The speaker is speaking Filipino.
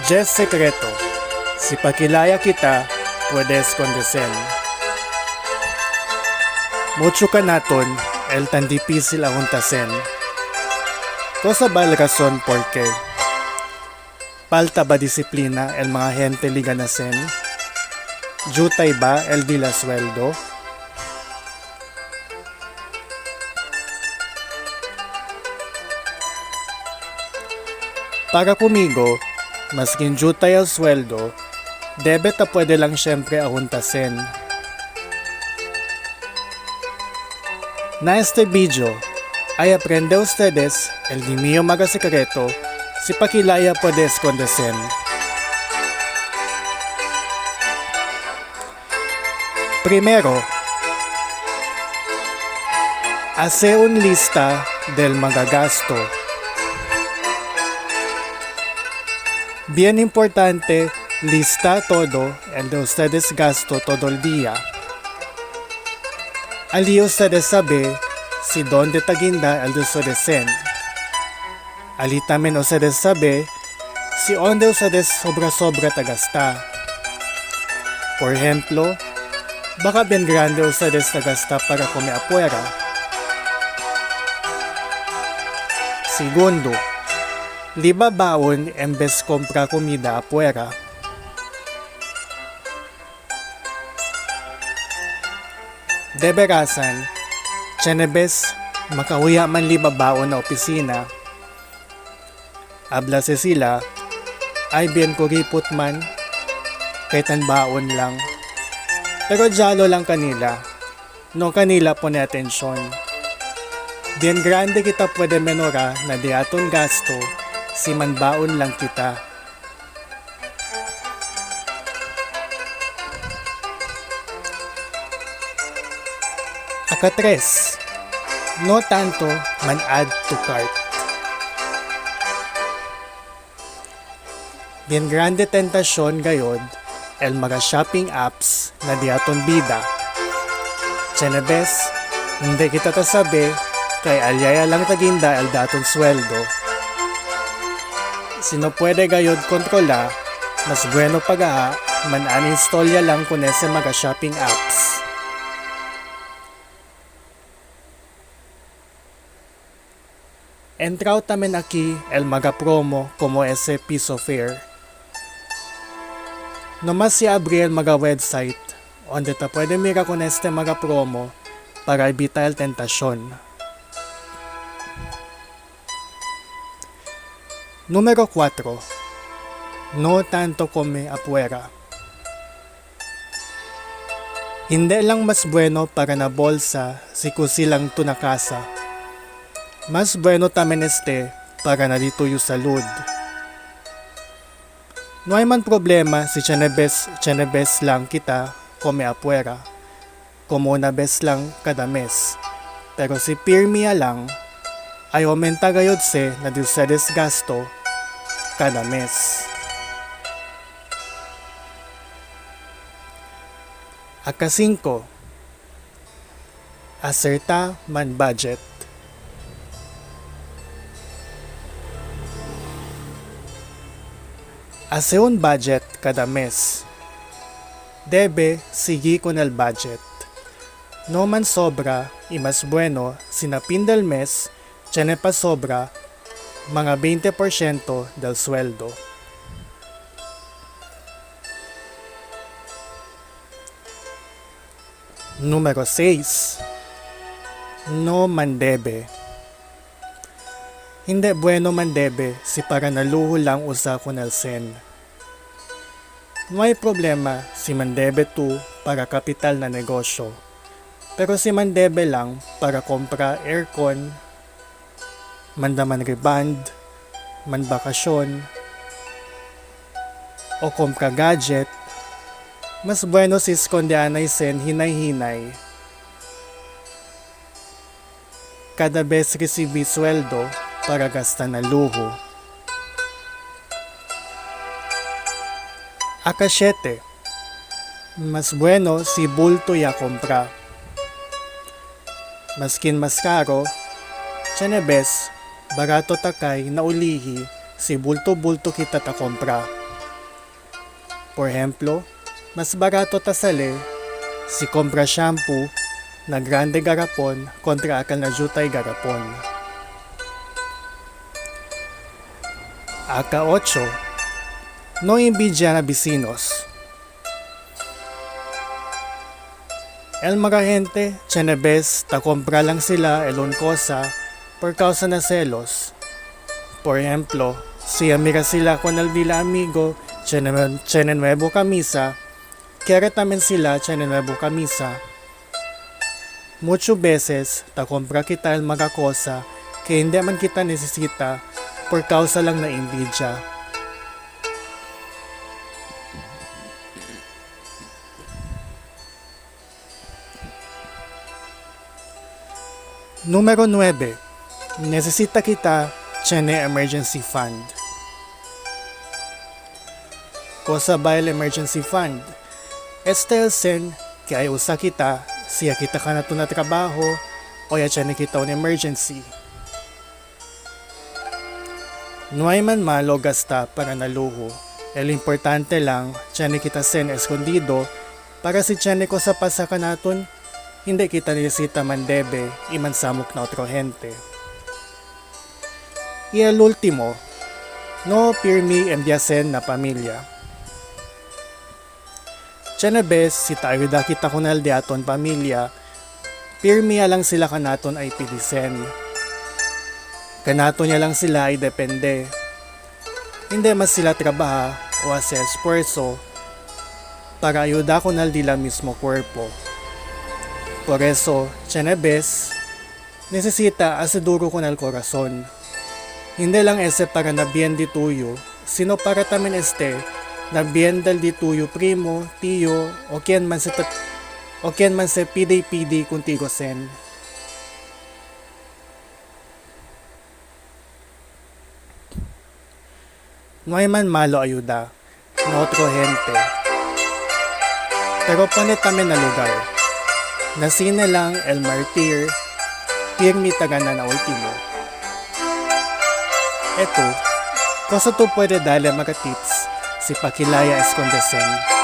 Jess Secreto, si pakilaya kita, puedes condescend. Mucho ka naton, el tan difícil ahuntasen. Cosa ba la razón por qué? Falta ba disiplina el mga gente liganasen? Jutay ba el di la sueldo? Para kumigo, maskin jutay el sweldo, debet na pwede lang syempre ahuntasen. Na este video ay aprende ustedes el di mio mga sekreto si pakilaya puedes condescend. Primero, hace un lista del mga gasto. Bien importante, lista todo el de ustedes gasto todo el día. Ali ustedes sabe si donde taginda el de ustedes sen. Ali también ustedes sabe si onde ustedes sobra-sobra tagasta. Por ejemplo, baka bien grande ustedes tagasta para comer afuera. Segundo, liba baon en vez compra comida afuera. Deberasan, chenebes makauya man liba baon na opisina. Ablase sila, ay bien kuripot man, kahit ang baon lang. Pero jalo lang kanila, no kanila pone atensyon. Bien grande kita pwede menora na di aton gasto, si manbaon lang kita. Akatres, no tanto man add to cart. Bien grande tentasyon gayod el mga shopping apps na di aton bida. Chenebes, hindi kita tasabi kay alyaya lang taginda el daton sweldo. Sino pwede gayod kontrola, mas bueno pagaha man uninstallya lang kun ese mga shopping apps. Entrao tamen aquí el mga promo como ese piso fair. Nomás si abrir el mga website onde ta pwede mira con este mga promo para evitar el tentasyon. Número 4. No tanto come afuera. Hindi lang mas bueno para na bolsa si kusilang tu na casa. Mas bueno tamen este para na dito yung salud. No hay man problema si chenebes lang kita come afuera, como una vez lang kada mes. Pero si pirmia lang, ay aumenta gayod se na di ustedes gasto kada mes. Aka 5. Acerta man budget. Hace un budget kada mes. Debe sigi con el budget. No man sobra y mas bueno si na fin del mes, tiene pa sobra mga 20% del sueldo. Número 6. No man debe. Hindi bueno man debe si para naluho lang usa con el sen. No hay problema si man debe tu para kapital na negosyo. Pero si man debe lang para kompra aircon, mandaman reband, man bakasyon, o kompra gadget, mas bueno si skondianay sen hinay-hinay. Kada bes resibi sweldo, para gasta na luho. Aka 7. Mas bueno si bulto ya compra. Maskin mas karo, chenebes, barato takay na ulihi si bulto-bulto kita ta kompra. Por ejemplo, mas barato tasale si compra shampoo na grande garapon kontra akal na jutay garapon. Aka 8. No imbidya na bisinos. El mga gente, chenebes, ta compra lang sila elon cosa por causa na celos. Por ejemplo, siya mira sila con el dila amigo, chene nuevo camisa, kaya tamen sila chene nuevo camisa. Mucho beses, ta compra kita el mga cosa que hindi man kita nesesita por causa lang na imbidya. Numero 9. Necesita kita chene emergency fund. Cosa ba el emergency fund? Este el sen que ay usa kita siya kita ka na to na trabaho o ya chene kita un emergency. No hay man malo gasta para naluho. El importante lang chene kita sen escondido para si chene ko sa pasa ka naton hindi kita nesesita mandebe y mansamok na otro gente. Y el último, no pirmi enviasen na pamilya. Chenebes, si tayo da kita kunal di aton pamilya, pirmi lang sila kanaton ay pidisen. Kanaton niya lang sila ay depende. Hindi mas sila trabaha o ase esfuerzo para ayuda kunal dila mismo cuerpo. Por eso, chenebes, necesita asiduro con el corazón. Hindi lang ese para na bien di tuyo, sino para tamen na bien del di tuyo primo, tío, o quien man se pidi contigo sen. No hay man malo ayuda, no otro gente. Pero pone tamen na lugar. Nasine lang el martir, pirmi tagana na ultimo. Eto, cosa to puede darle mga tips si Pakilaya Escondesen.